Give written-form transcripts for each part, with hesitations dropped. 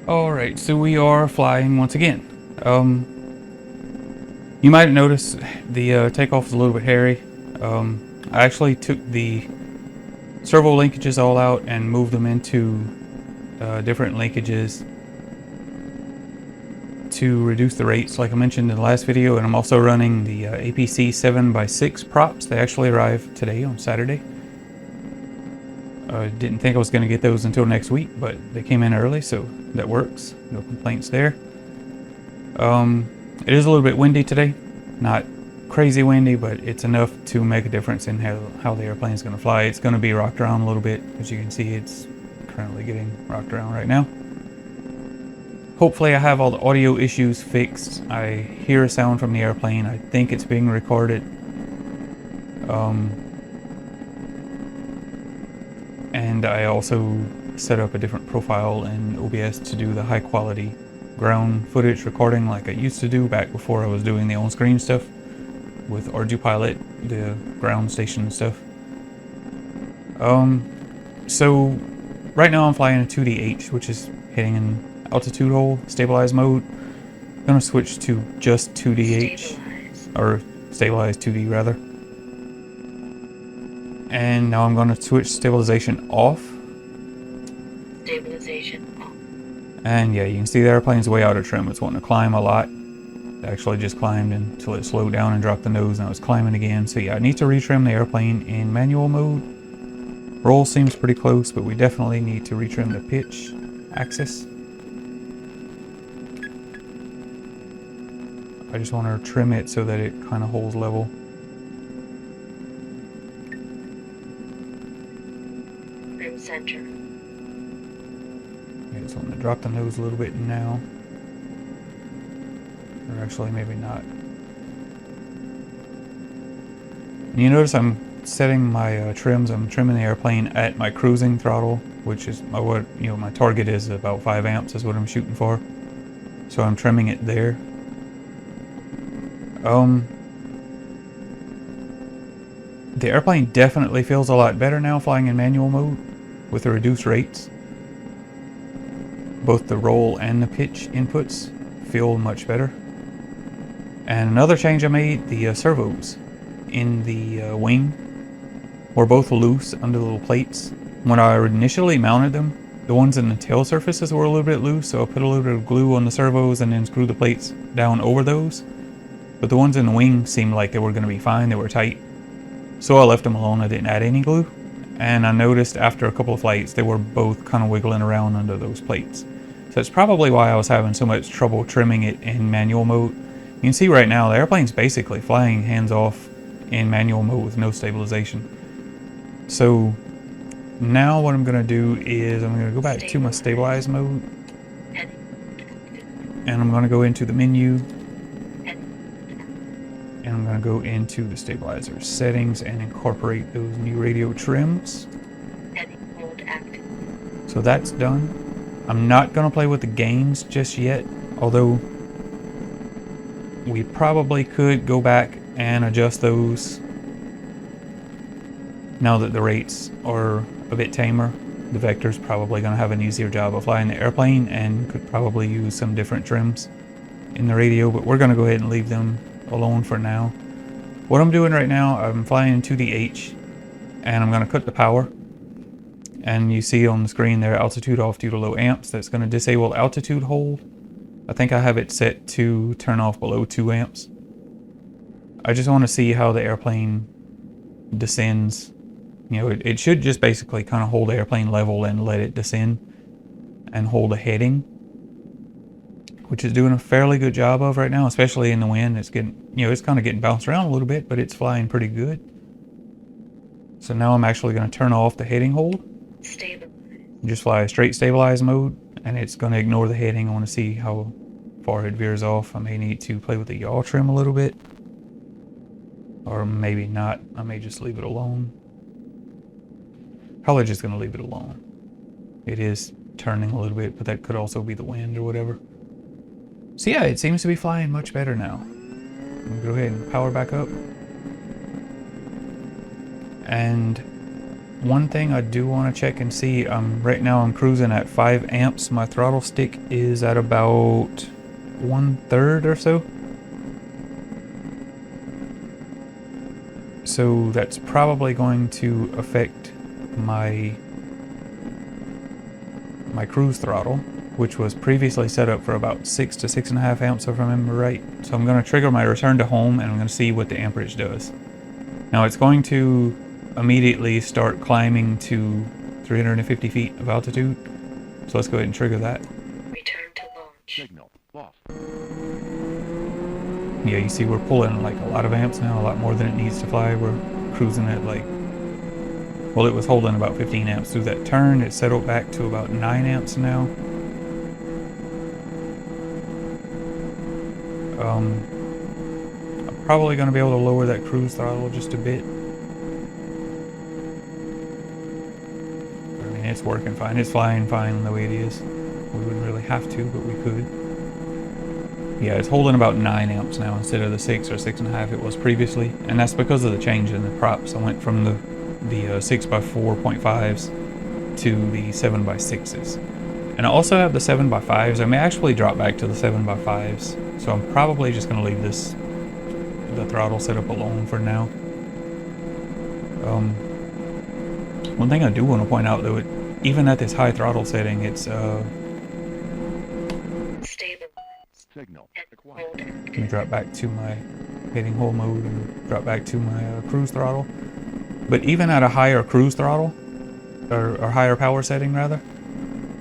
Alright, so we are flying once again. You might notice the takeoff is a little bit hairy. I actually took the servo linkages all out and moved them into different linkages to reduce the rates like I mentioned in the last video, and I'm also running the APC 7x6 props. They actually arrived today on Saturday. I didn't think I was going to get those until next week, but they came in early, so that works. No complaints there. It is a little bit windy today. Not crazy windy, but it's enough to make a difference in how the airplane is going to fly. It's going to be rocked around a little bit. As you can see, it's currently getting rocked around right now. Hopefully I have all the audio issues fixed. I hear a sound from the airplane. I think it's being recorded. And I also set up a different profile in OBS to do the high quality ground footage recording like I used to do back before I was doing the on-screen stuff with ArduPilot, the ground station stuff. So right now I'm flying a 2DH, which is hitting an altitude hold, stabilize mode. I'm gonna switch to just 2DH, or stabilize 2D rather. And now I'm going to switch stabilization off. Stabilization off. And yeah, you can see the airplane's way out of trim. It's wanting to climb a lot. It actually just climbed until it slowed down and dropped the nose. Now it's climbing again. So yeah, I need to retrim the airplane in manual mode. Roll seems pretty close, but we definitely need to retrim the pitch axis. I just want to trim it so that it kind of holds level. Center. Yeah, just want to drop the nose a little bit now. Or actually, maybe not. And you notice I'm setting my trims. I'm trimming the airplane at my cruising throttle, which is what my target is about 5 amps is what I'm shooting for. So I'm trimming it there. The airplane definitely feels a lot better now flying in manual mode with the reduced rates. Both the roll and the pitch inputs feel much better. And another change I made, the servos in the wing were both loose under the little plates. When I initially mounted them, the ones in the tail surfaces were a little bit loose, so I put a little bit of glue on the servos and then screwed the plates down over those. But the ones in the wing seemed like they were going to be fine, they were tight. So I left them alone, I didn't add any glue. And I noticed after a couple of flights, they were both kind of wiggling around under those plates. So that's probably why I was having so much trouble trimming it in manual mode. You can see right now, the airplane's basically flying hands off in manual mode with no stabilization. So now what I'm going to do is I'm going to go back to my stabilize mode. And I'm going to go into the menu. And I'm going to go into the stabilizer settings and incorporate those new radio trims. So that's done. I'm not going to play with the gains just yet, although we probably could go back and adjust those now that the rates are a bit tamer. The Vector's probably going to have an easier job of flying the airplane and could probably use some different trims in the radio, but we're going to go ahead and leave them alone for now. What I'm doing right now, I'm flying in 2DH and I'm going to cut the power. And you see on the screen there, altitude off due to low amps. That's going to disable altitude hold. I think I have it set to turn off below 2 amps. I just want to see how the airplane descends. It should just basically kind of hold the airplane level and let it descend and hold a heading, which is doing a fairly good job of right now, especially in the wind. It's getting, it's kind of getting bounced around a little bit, but it's flying pretty good. So now I'm actually going to turn off the heading hold. Just fly a straight stabilize mode, and it's going to ignore the heading. I want to see how far it veers off. I may need to play with the yaw trim a little bit, or maybe not. I may just leave it alone. Probably just going to leave it alone. It is turning a little bit, but that could also be the wind or whatever. So yeah, it seems to be flying much better now. I'm gonna go ahead and power back up. And One thing I do want to check and see, right now I'm cruising at 5 amps. My throttle stick is at about 1/3 or so. So that's probably going to affect my cruise throttle, which was previously set up for about 6 to 6.5 amps if I remember right. So I'm going to trigger my return to home and I'm going to see what the amperage does. Now it's going to immediately start climbing to 350 feet of altitude. So let's go ahead and trigger that. Return to launch. Signal lost. Yeah, you see we're pulling like a lot of amps now, a lot more than it needs to fly. We're cruising at like, well, it was holding about 15 amps through that turn. It settled back to about 9 amps now. I'm probably going to be able to lower that cruise throttle just a bit. I mean, it's working fine. It's flying fine the way it is. We wouldn't really have to, but we could. Yeah, it's holding about 9 amps now instead of the 6 or 6.5 it was previously. And that's because of the change in the props. I went from the 6x4.5s to the 7x6s. And I also have the 7x5s. I may actually drop back to the 7x5s. So I'm probably just going to leave the throttle setup alone for now. One thing I do want to point out though, even at this high throttle setting, it's Stabilize. Signal And acquired. hold Let me active. drop back to my heading hole mode and drop back to my cruise throttle. But even at a higher cruise throttle, or higher power setting rather,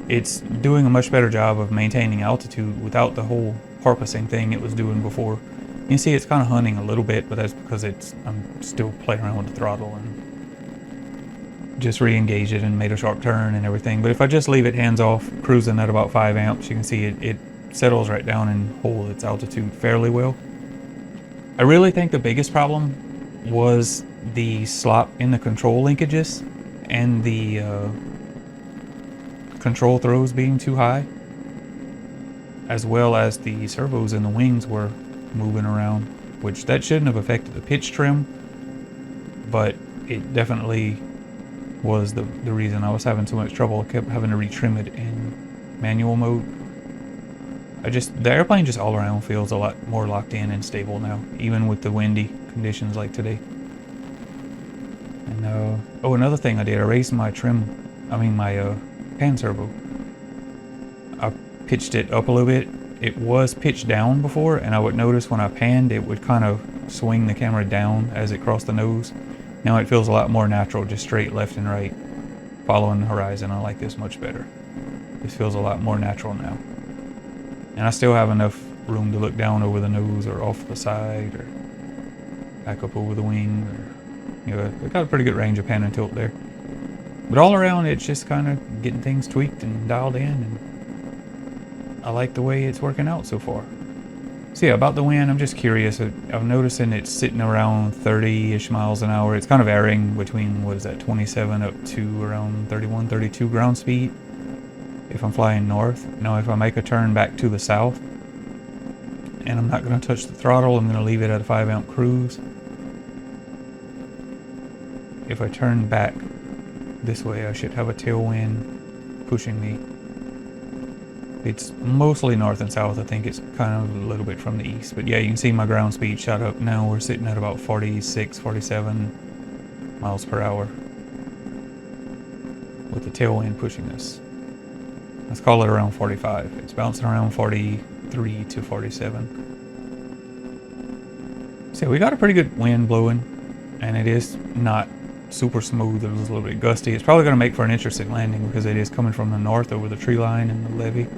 it's doing a much better job of maintaining altitude without the whole porpoising thing it was doing before. You can see it's kind of hunting a little bit, but that's because I'm still playing around with the throttle and just re-engaged it and made a sharp turn and everything. But if I just leave it hands off, cruising at about 5 amps, you can see it settles right down and holds its altitude fairly well. I really think the biggest problem was the slop in the control linkages and the control throws being too high, as well as the servos in the wings were moving around, which that shouldn't have affected the pitch trim, but it definitely was the reason I was having so much trouble. I kept having to retrim it in manual mode. The airplane just all around feels a lot more locked in and stable now, even with the windy conditions like today. And oh, another thing I did, I raised my my pan servo. I pitched it up a little bit. It was pitched down before, and I would notice when I panned, it would kind of swing the camera down as it crossed the nose. Now it feels a lot more natural, just straight left and right, following the horizon. I like this much better. This feels a lot more natural now. And I still have enough room to look down over the nose or off the side or back up over the wing. Or, it got a pretty good range of pan and tilt there. But all around, it's just kind of getting things tweaked and dialed in, and I like the way it's working out so far. So yeah, about the wind, I'm just curious. I'm noticing it's sitting around 30-ish miles an hour. It's kind of varying between, 27 up to around 31, 32 ground speed if I'm flying north. Now if I make a turn back to the south, and I'm not going to touch the throttle, I'm going to leave it at a 5 amp cruise. If I turn back this way, I should have a tailwind pushing me. It's mostly north and south. I think it's kind of a little bit from the east. But yeah, you can see my ground speed shot up. Now we're sitting at about 46, 47 miles per hour with the tailwind pushing us. Let's call it around 45. It's bouncing around 43 to 47. So we got a pretty good wind blowing, and it is not super smooth. It was a little bit gusty. It's probably going to make for an interesting landing because it is coming from the north over the tree line and the levee,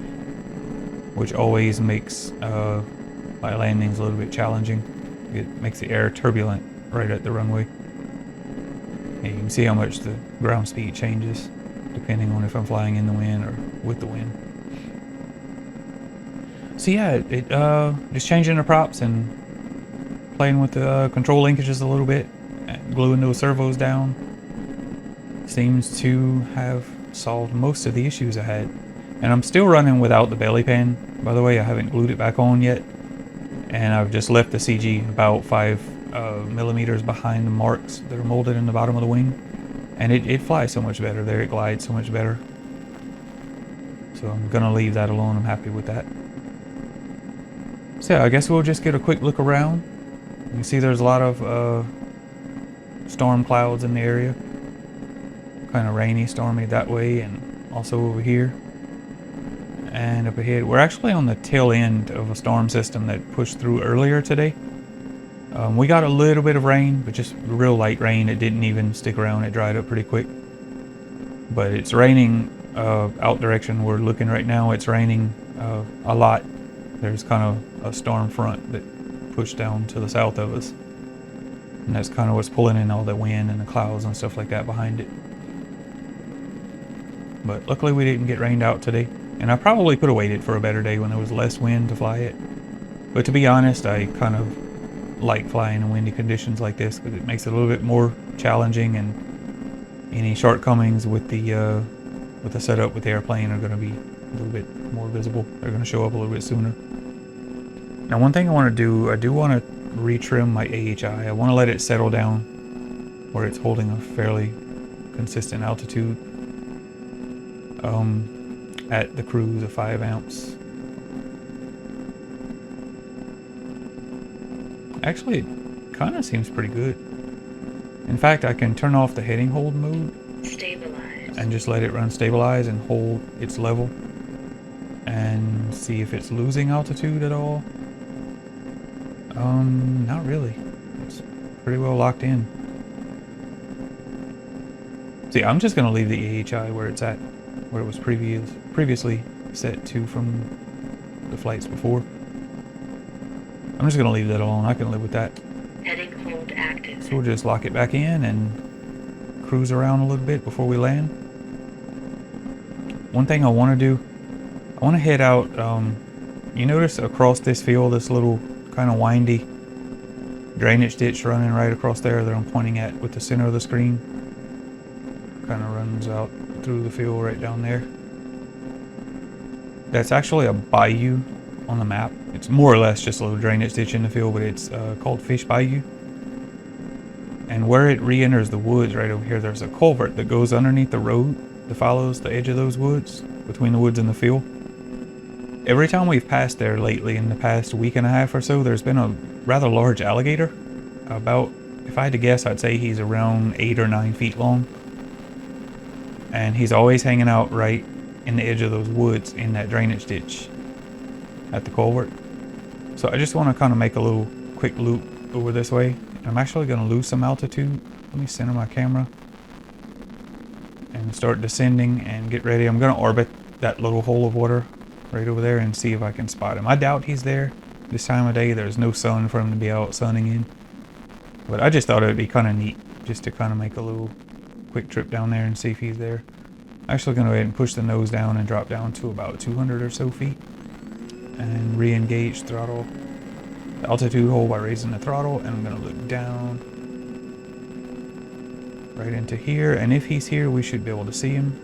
which always makes my landings a little bit challenging. It makes the air turbulent right at the runway. And you can see how much the ground speed changes depending on if I'm flying in the wind or with the wind. So yeah, it just changing the props and playing with the control linkages a little bit, gluing those servos down, seems to have solved most of the issues I had. And I'm still running without the belly pan, by the way. I haven't glued it back on yet, and I've just left the CG about 5 millimeters behind the marks that are molded in the bottom of the wing, And it flies so much better there. It glides so much better. So I'm gonna leave that alone. I'm happy with that. So yeah, I guess we'll just get a quick look around. You can see there's a lot of storm clouds in the area. Kind of rainy, stormy that way, and also over here. And up ahead, we're actually on the tail end of a storm system that pushed through earlier today. We got a little bit of rain, but just real light rain. It didn't even stick around. It dried up pretty quick. But it's raining out direction we're looking right now. It's raining a lot. There's kind of a storm front that pushed down to the south of us. And that's kind of what's pulling in all the wind and the clouds and stuff like that behind it. But luckily we didn't get rained out today. And I probably could have waited for a better day when there was less wind to fly it. But to be honest, I kind of like flying in windy conditions like this because it makes it a little bit more challenging, and any shortcomings with the setup with the airplane are going to be a little bit more visible. They're going to show up a little bit sooner. Now, one thing I want to do, I do want to retrim my AHI. I want to let it settle down where it's holding a fairly consistent altitude at the cruise of 5 amps. Actually, it kind of seems pretty good. In fact, I can turn off the heading hold mode. Stabilize. And just let it run stabilize and hold its level. And see if it's losing altitude at all. Not really. It's pretty well locked in. See, I'm just going to leave the AHI where it's at, where it was previously set to from the flights before. I'm just going to leave that alone. I can live with that. Heading hold active. So we'll just lock it back in and cruise around a little bit before we land. One thing I want to do, I want to head out. You notice across this field, this little kind of windy drainage ditch running right across there that I'm pointing at with the center of the screen. Kind of runs out through the field right down there. That's actually a bayou on the map. It's more or less just a little drainage ditch in the field, but it's called Fish Bayou. And where it re-enters the woods right over here, there's a culvert that goes underneath the road that follows the edge of those woods, between the woods and the field. Every time we've passed there lately, in the past week and a half or so, there's been a rather large alligator. About, if I had to guess, I'd say he's around 8 or 9 feet long. And he's always hanging out right in the edge of those woods in that drainage ditch at the culvert. So I just want to kind of make a little quick loop over this way. I'm actually going to lose some altitude. Let me center my camera and start descending and get ready. I'm going to orbit that little hole of water right over there and see if I can spot him. I doubt he's there this time of day. There's no sun for him to be out sunning in. But I just thought it would be kind of neat just to kind of make a little quick trip down there and see if he's there. I'm actually going to go ahead and push the nose down and drop down to about 200 or so feet and re-engage throttle the altitude hold by raising the throttle, and I'm going to look down right into here, and if he's here we should be able to see him.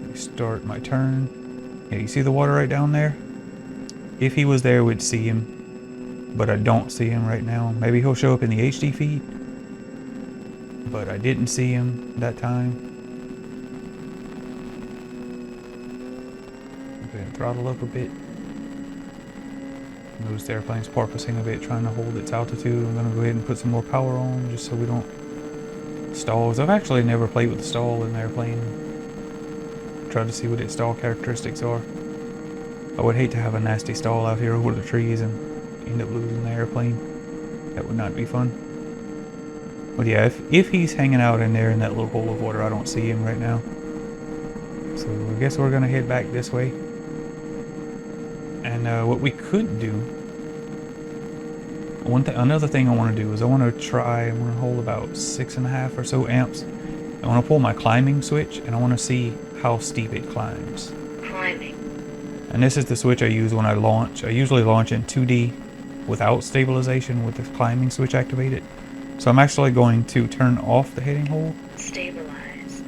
Let me start my turn. Yeah, you see the water right down there? If he was there we'd see him, but I don't see him right now. Maybe he'll show up in the HD feed, but I didn't see him that time. Go ahead and throttle up a bit. Notice the airplane's porpoising a bit, trying to hold its altitude. I'm going to go ahead and put some more power on just so we don't stall. I've actually never played with the stall in the airplane. Tried to see what its stall characteristics are. I would hate to have a nasty stall out here over the trees and end up losing the airplane. That would not be fun. But yeah, if he's hanging out in there in that little hole of water, I don't see him right now. So I guess we're going to head back this way. And what we could do, another thing I want to do is I want to hold about 6.5 or so amps. I want to pull my climbing switch and I want to see how steep it climbs. Climbing. And this is the switch I use when I launch. I usually launch in 2D without stabilization with the climbing switch activated. So I'm actually going to turn off the heading hold. Stabilize.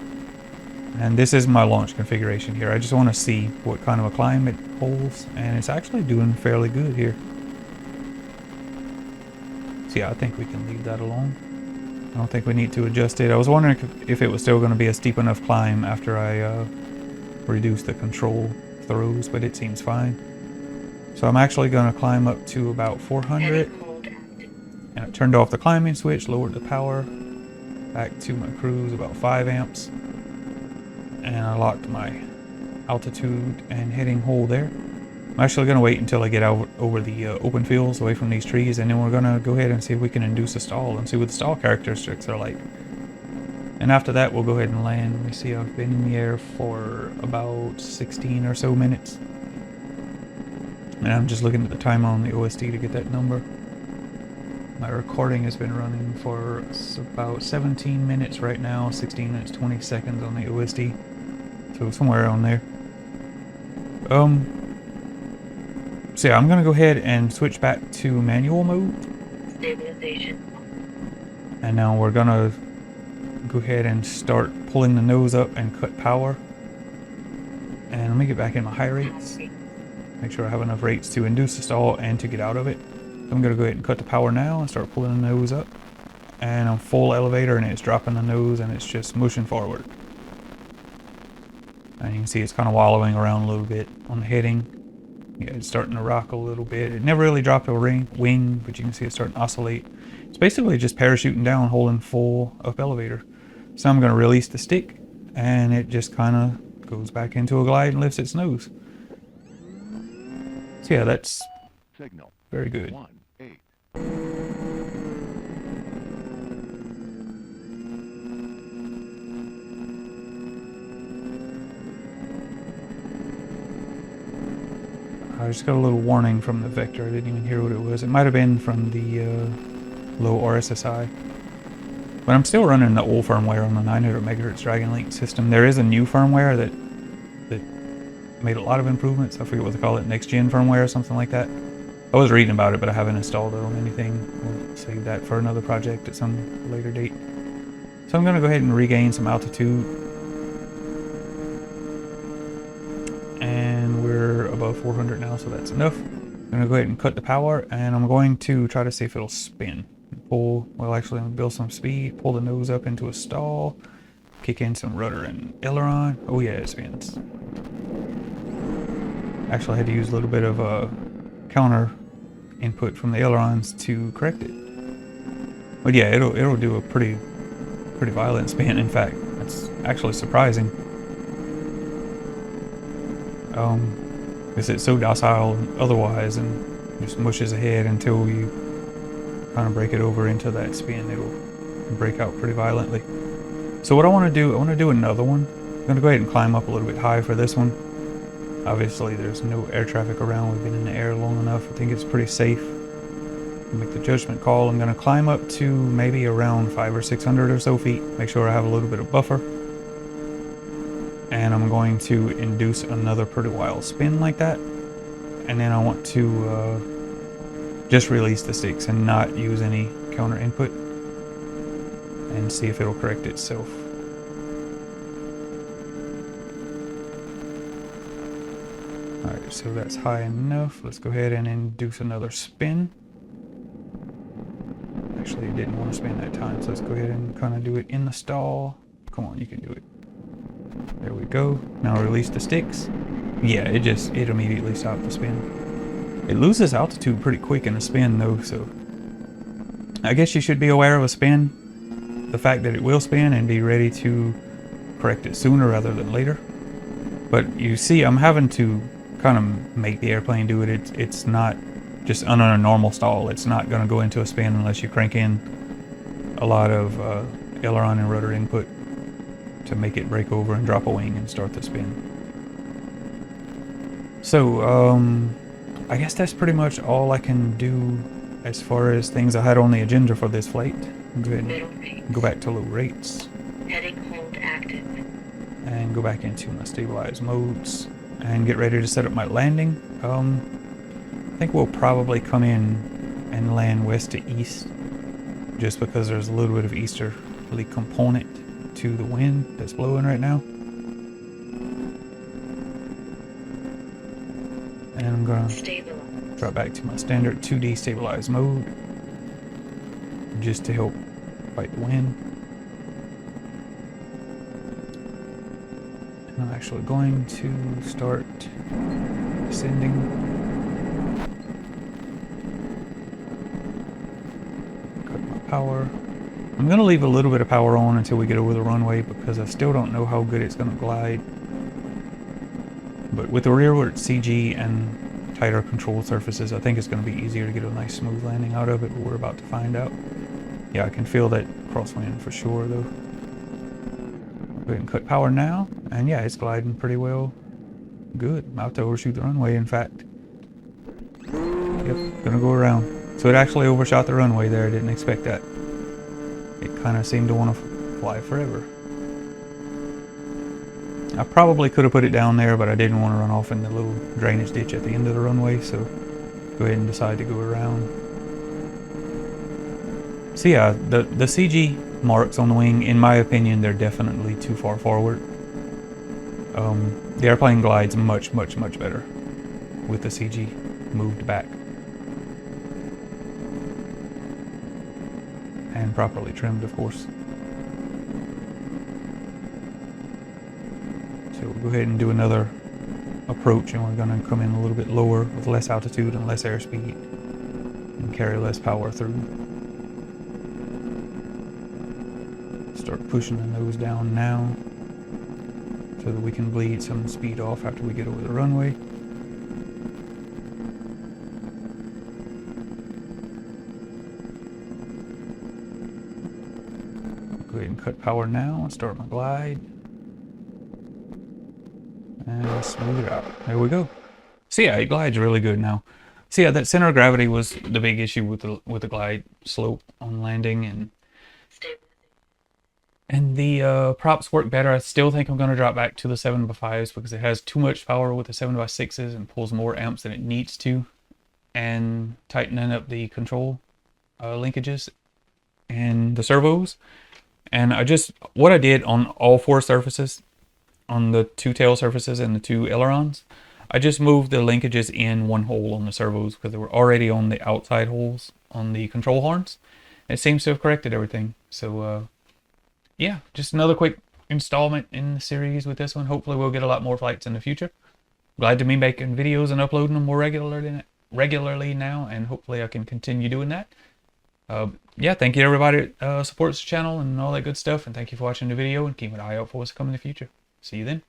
And this is my launch configuration here. I just want to see what kind of a climb it holds, and it's actually doing fairly good here. So yeah, I think we can leave that alone. I don't think we need to adjust it. I was wondering if it was still going to be a steep enough climb after I reduced the control throws, but it seems fine. So I'm actually going to climb up to about 400. Heading hold active. And I turned off the climbing switch, lowered the power back to my cruise about 5 amps. And I locked my altitude and heading hold there. I'm actually going to wait until I get out over the open fields away from these trees, and then we're going to go ahead and see if we can induce a stall and see what the stall characteristics are like. And after that, we'll go ahead and land. Let me see, I've been in the air for about 16 or so minutes. And I'm just looking at the timer on the OSD to get that number. My recording has been running for about 17 minutes right now, 16 minutes 20 seconds on the OSD. So somewhere around there. So yeah, I'm gonna go ahead and switch back to manual mode. Stabilization. And now we're gonna go ahead and start pulling the nose up and cut power. And let me get back in my high rates. Make sure I have enough rates to induce the stall and to get out of it. I'm gonna go ahead and cut the power now and start pulling the nose up. And I'm full elevator and it's dropping the nose and it's just mushing forward. And you can see it's kind of wallowing around a little bit on the heading. Yeah, it's starting to rock a little bit. It never really dropped a wing, but you can see it's starting to oscillate. It's basically just parachuting down, holding full up elevator. So I'm going to release the stick, and it just kind of goes back into a glide and lifts its nose. So yeah, that's Signal very good. 1-8. I just got a little warning from the vector. I didn't even hear what it was. It might have been from the low RSSI. But I'm still running the old firmware on the 900 megahertz Dragon Link system. There is a new firmware that made a lot of improvements. I forget what they call it, next gen firmware or something like that. I was reading about it, but I haven't installed it on anything. We'll save that for another project at some later date. So I'm going to go ahead and regain some altitude. And we're above 400 now, so that's enough. I'm going to go ahead and cut the power, and I'm going to try to see if it'll spin. Pull, well actually I'm going to build some speed, pull the nose up into a stall, kick in some rudder and aileron. Oh yeah, it spins. Actually I had to use a little bit of a counter input from the ailerons to correct it. But yeah, it'll do a pretty violent spin. In fact, that's actually surprising. Because it's so docile otherwise and just mushes ahead until you kind of break it over into that spin. It'll break out pretty violently. So what I want to do another one. I'm going to go ahead and climb up a little bit high for this one. Obviously there's no air traffic around. We've been in the air long enough. I think it's pretty safe. I'll make the judgment call. I'm going to climb up to maybe around 500 or 600 or so feet. Make sure I have a little bit of buffer. And I'm going to induce another pretty wild spin like that. And then I want to just release the sticks and not use any counter input. And see if it'll correct itself. Alright, so that's high enough. Let's go ahead and induce another spin. Actually, it didn't want to spin that time, so let's go ahead and kind of do it in the stall. Come on, you can do it. There we go. Now release the sticks. Yeah, it immediately stopped the spin. It loses altitude pretty quick in a spin though, so I guess you should be aware of a spin. The fact that it will spin and be ready to correct it sooner rather than later. But you see, I'm having to kind of make the airplane do it. It's not just on a normal stall. It's not going to go into a spin unless you crank in a lot of aileron and rudder input to make it break over and drop a wing and start the spin. So, I guess that's pretty much all I can do as far as things I had on the agenda for this flight. Go ahead and go back to low rates. Heading hold active. And go back into my stabilized modes and get ready to set up my landing. I think we'll probably come in and land west to east just because there's a little bit of easterly component to the wind that's blowing right now. And I'm gonna drop back to my standard 2D stabilized mode just to help fight the wind. And I'm actually going to start descending. Cut my power. I'm going to leave a little bit of power on until we get over the runway because I still don't know how good it's going to glide. But with the rearward CG and tighter control surfaces, I think it's going to be easier to get a nice smooth landing out of it, but we're about to find out. Yeah, I can feel that crosswind for sure though. Go ahead and cut power now, and yeah, it's gliding pretty well. Good, about to overshoot the runway in fact. Yep, gonna go around. So it actually overshot the runway there, I didn't expect that. It kind of seemed to want to fly forever. I probably could have put it down there, but I didn't want to run off in the little drainage ditch at the end of the runway, so go ahead and decide to go around. So yeah, the CG marks on the wing, in my opinion, they're definitely too far forward. The airplane glides much better with the CG moved back. And properly trimmed, of course. So we'll go ahead and do another approach, and we're going to come in a little bit lower with less altitude and less airspeed and carry less power through. Start pushing the nose down now so that we can bleed some speed off after we get over the runway. Go ahead and cut power now and start my glide. And smooth it out. There we go. So yeah, it glides really good now. So yeah, that center of gravity was the big issue with the glide slope on landing, and the props work better. I still think I'm going to drop back to the 7x5s because it has too much power with the 7x6s and pulls more amps than it needs to, and tightening up the control linkages and the servos. And what I did on all four surfaces, on the two tail surfaces and the two ailerons, I just moved the linkages in one hole on the servos because they were already on the outside holes on the control horns. It seems to have corrected everything. So yeah, just another quick installment in the series with this one. Hopefully we'll get a lot more flights in the future. Glad to be making videos and uploading them more regularly now, and hopefully I can continue doing that. Yeah, thank you to everybody that supports the channel and all that good stuff, and thank you for watching the video, and keep an eye out for what's coming in the future. See you then.